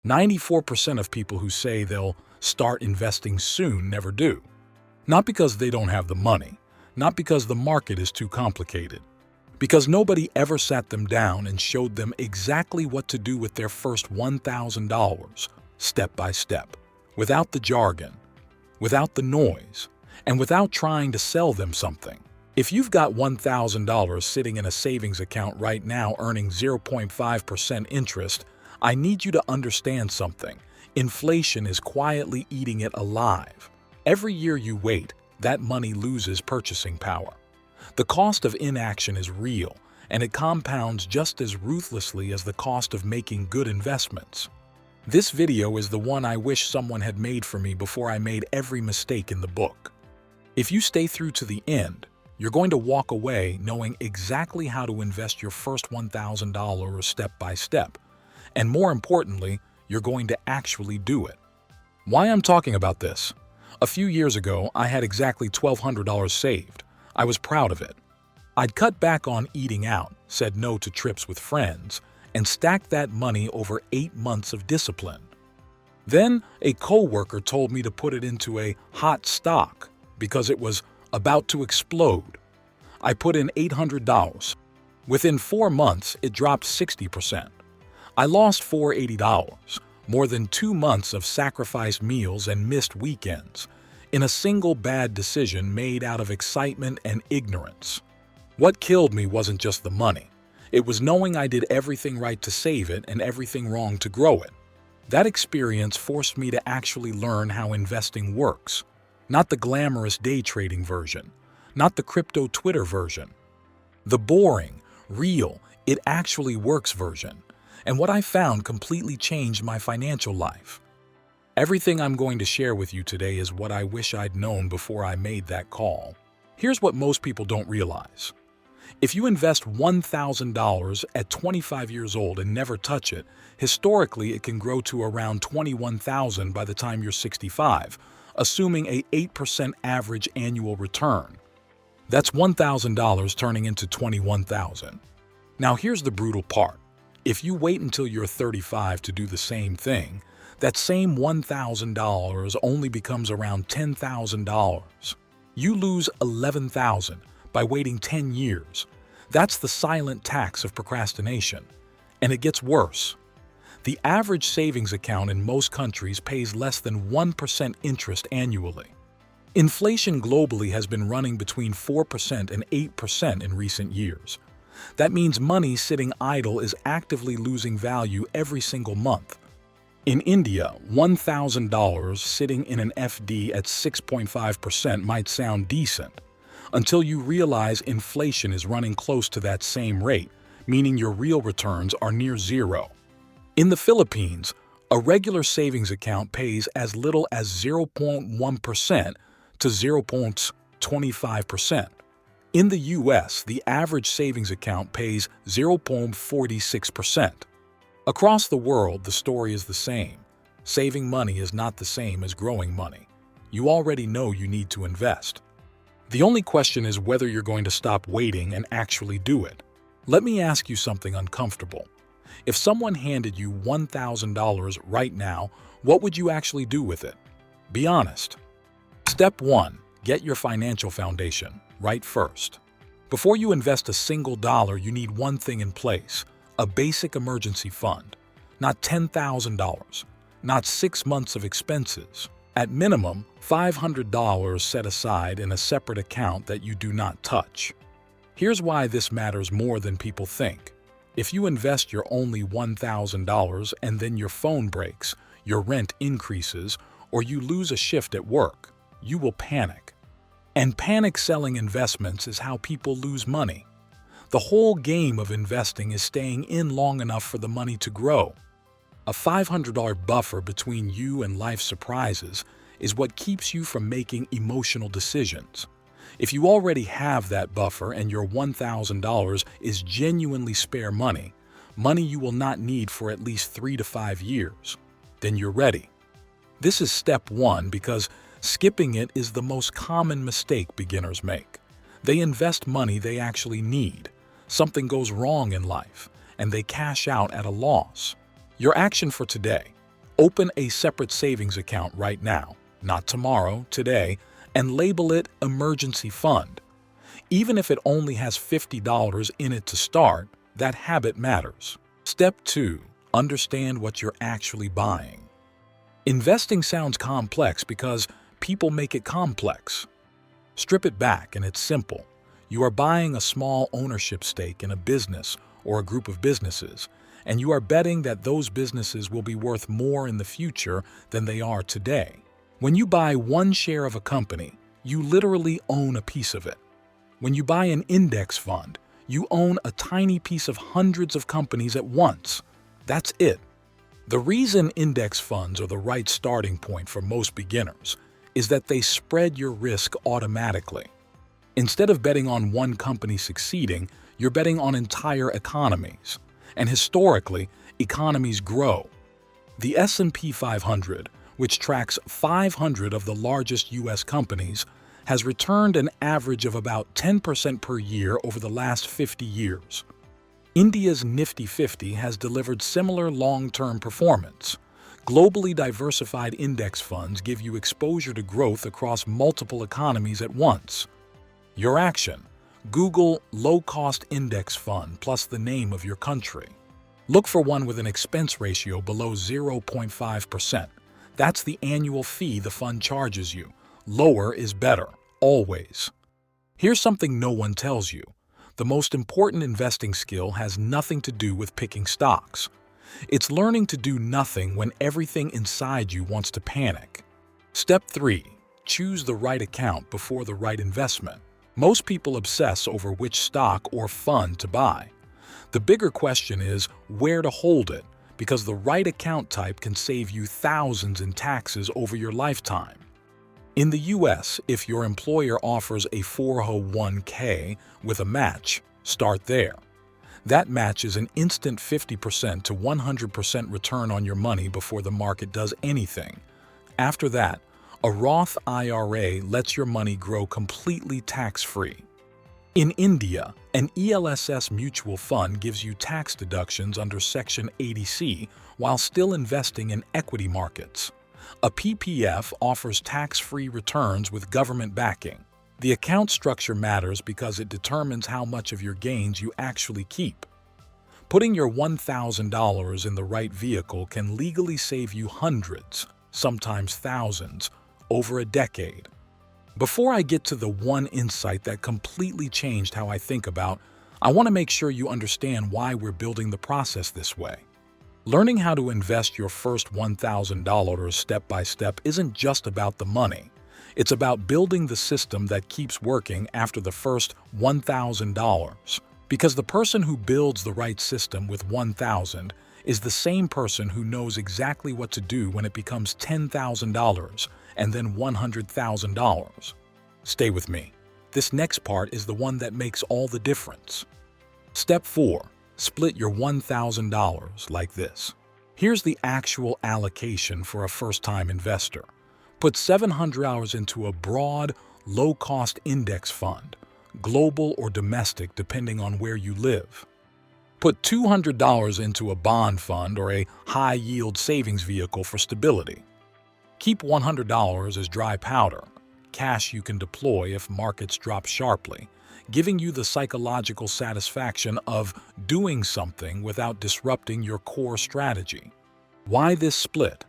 94% of people who say they'll start investing soon never do. Not because they don't have the money, not because the market is too complicated, because nobody ever sat them down and showed them exactly what to do with their first $1,000, step by step, without the jargon, without the noise, and without trying to sell them something. If you've got $1,000 sitting in a savings account right now earning 0.5% interest, I need you to understand something. Inflation is quietly eating it alive. Every year you wait, that money loses purchasing power. The cost of inaction is real, and it compounds just as ruthlessly as the cost of making good investments. This video is the one I wish someone had made for me before I made every mistake in the book. If you stay through to the end, you're going to walk away knowing exactly how to invest your first $1,000 step by step. And more importantly, you're going to actually do it. Why I'm talking about this? A few years ago, I had exactly $1,200 saved. I was proud of it. I'd cut back on eating out, said no to trips with friends, and stacked that money over 8 months of discipline. Then, a coworker told me to put it into a hot stock because it was about to explode. I put in $800. Within 4 months, it dropped 60%. I lost $480, more than 2 months of sacrificed meals and missed weekends, in a single bad decision made out of excitement and ignorance. What killed me wasn't just the money. It was knowing I did everything right to save it and everything wrong to grow it. That experience forced me to actually learn how investing works. Not the glamorous day trading version, not the crypto Twitter version. The boring, real, it actually works version. And what I found completely changed my financial life. Everything I'm going to share with you today is what I wish I'd known before I made that call. Here's what most people don't realize. If you invest $1,000 at 25 years old and never touch it, historically it can grow to around $21,000 by the time you're 65, assuming an 8% average annual return. That's $1,000 turning into $21,000. Now here's the brutal part. If you wait until you're 35 to do the same thing, that same $1,000 only becomes around $10,000. You lose $11,000 by waiting 10 years. That's the silent tax of procrastination. And it gets worse. The average savings account in most countries pays less than 1% interest annually. Inflation globally has been running between 4% and 8% in recent years. That means money sitting idle is actively losing value every single month. In India, $1,000 sitting in an FD at 6.5% might sound decent, until you realize inflation is running close to that same rate, meaning your real returns are near zero. In the Philippines, a regular savings account pays as little as 0.1% to 0.25%. In the US, the average savings account pays 0.46%. Across the world, the story is the same. Saving money is not the same as growing money. You already know you need to invest. The only question is whether you're going to stop waiting and actually do it. Let me ask you something uncomfortable. If someone handed you $1,000 right now, what would you actually do with it? Be honest. Step 1. Get your financial foundation right first. Before you invest a single dollar, you need one thing in place: a basic emergency fund. Not $10,000, not 6 months of expenses. At minimum, $500 set aside in a separate account that you do not touch. Here's why this matters more than people think. If you invest your only $1,000 and then your phone breaks, your rent increases, or you lose a shift at work, you will panic. And panic selling investments is how people lose money. The whole game of investing is staying in long enough for the money to grow. A $500 buffer between you and life's surprises is what keeps you from making emotional decisions. If you already have that buffer and your $1,000 is genuinely spare money, money you will not need for at least 3 to 5 years, then you're ready. This is step 1 because skipping it is the most common mistake beginners make. They invest money they actually need. Something goes wrong in life, and they cash out at a loss. Your action for today: Open a separate savings account right now, not tomorrow, today, and label it emergency fund. Even if it only has $50 in it to start, that habit matters. Step 2. Understand what you're actually buying. Investing sounds complex because people make it complex. Strip it back and it's simple. You are buying a small ownership stake in a business or a group of businesses, and you are betting that those businesses will be worth more in the future than they are today. When you buy one share of a company, you literally own a piece of it. When you buy an index fund, you own a tiny piece of hundreds of companies at once. That's it. The reason index funds are the right starting point for most beginners is that they spread your risk automatically. Instead of betting on one company succeeding, you're betting on entire economies. And historically, economies grow. The S&P 500, which tracks 500 of the largest U.S. companies, has returned an average of about 10% per year over the last 50 years. India's Nifty 50 has delivered similar long-term performance. Globally diversified index funds give you exposure to growth across multiple economies at once. Your action: Google low-cost index fund plus the name of your country. Look for one with an expense ratio below 0.5%. That's the annual fee the fund charges you. Lower is better, always. Here's something no one tells you. The most important investing skill has nothing to do with picking stocks. It's learning to do nothing when everything inside you wants to panic. Step 3. Choose the right account before the right investment. Most people obsess over which stock or fund to buy. The bigger question is where to hold it, because the right account type can save you thousands in taxes over your lifetime. In the US, if your employer offers a 401k with a match, start there. That match is an instant 50% to 100% return on your money before the market does anything. After that, a Roth IRA lets your money grow completely tax-free. In India, an ELSS mutual fund gives you tax deductions under Section 80C while still investing in equity markets. A PPF offers tax-free returns with government backing. The account structure matters because it determines how much of your gains you actually keep. Putting your $1,000 in the right vehicle can legally save you hundreds, sometimes thousands, over a decade. Before I get to the one insight that completely changed how I think about, I want to make sure you understand why we're building the process this way. Learning how to invest your first $1,000 step by step isn't just about the money. It's about building the system that keeps working after the first $1,000. Because the person who builds the right system with $1,000 is the same person who knows exactly what to do when it becomes $10,000 and then $100,000. Stay with me. This next part is the one that makes all the difference. Step 4. Split your $1,000 like this. Here's the actual allocation for a first-time investor. Put $700 into a broad, low-cost index fund, global or domestic depending on where you live. Put $200 into a bond fund or a high-yield savings vehicle for stability. Keep $100 as dry powder, cash you can deploy if markets drop sharply, giving you the psychological satisfaction of doing something without disrupting your core strategy. Why this split?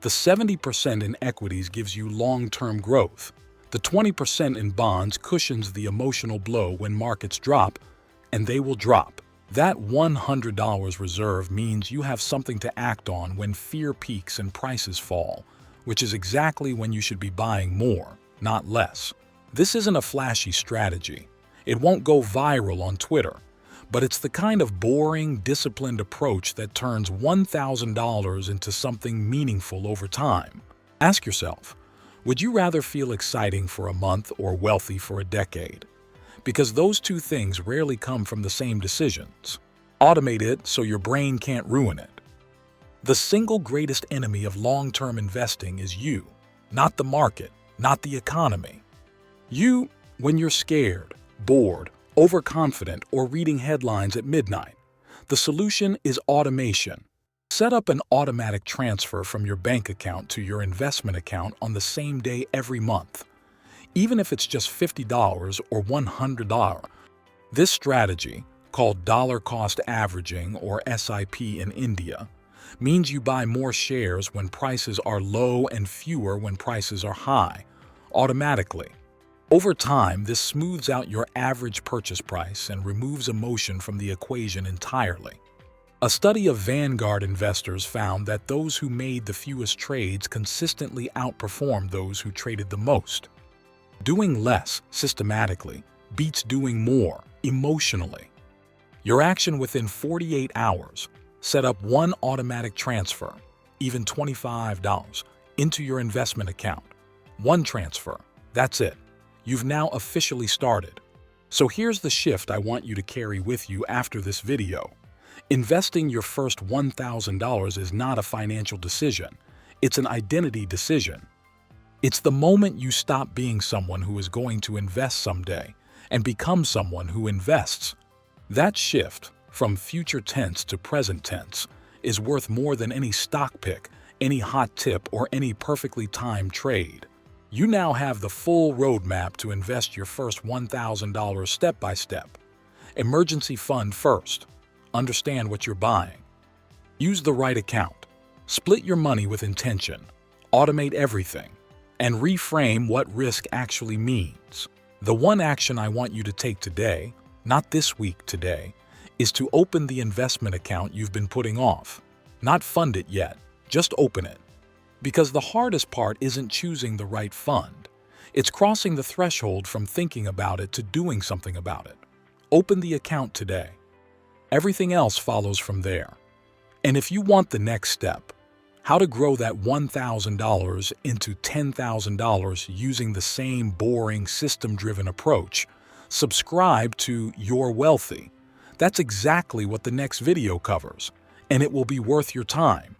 The 70% in equities gives you long-term growth. The 20% in bonds cushions the emotional blow when markets drop, and they will drop. That $100 reserve means you have something to act on when fear peaks and prices fall, which is exactly when you should be buying more, not less. This isn't a flashy strategy. It won't go viral on Twitter, but it's the kind of boring, disciplined approach that turns $1,000 into something meaningful over time. Ask yourself, would you rather feel exciting for a month or wealthy for a decade? Because those two things rarely come from the same decisions. Automate it so your brain can't ruin it. The single greatest enemy of long-term investing is you, not the market, not the economy. You, when you're scared, bored, overconfident, or reading headlines at midnight. The solution is automation. Set up an automatic transfer from your bank account to your investment account on the same day every month, even if it's just $50 or $100. This strategy, called dollar cost averaging or SIP in India, means you buy more shares when prices are low and fewer when prices are high, automatically. Over time, this smooths out your average purchase price and removes emotion from the equation entirely. A study of Vanguard investors found that those who made the fewest trades consistently outperformed those who traded the most. Doing less systematically beats doing more emotionally. Your action within 48 hours. Set up one automatic transfer, even $25, into your investment account. One transfer. That's it. You've now officially started. So here's the shift I want you to carry with you after this video. Investing your first $1,000 is not a financial decision. It's an identity decision. It's the moment you stop being someone who is going to invest someday and become someone who invests. That shift, from future tense to present tense, is worth more than any stock pick, any hot tip, or any perfectly timed trade. You now have the full roadmap to invest your first $1,000 step by step. Emergency fund first. Understand what you're buying. Use the right account. Split your money with intention. Automate everything. And reframe what risk actually means. The one action I want you to take today, not this week today, is to open the investment account you've been putting off. Not fund it yet, just open it. Because the hardest part isn't choosing the right fund. It's crossing the threshold from thinking about it to doing something about it. Open the account today. Everything else follows from there. And if you want the next step, how to grow that $1,000 into $10,000 using the same boring system-driven approach, subscribe to You're Wealthy. That's exactly what the next video covers, and it will be worth your time.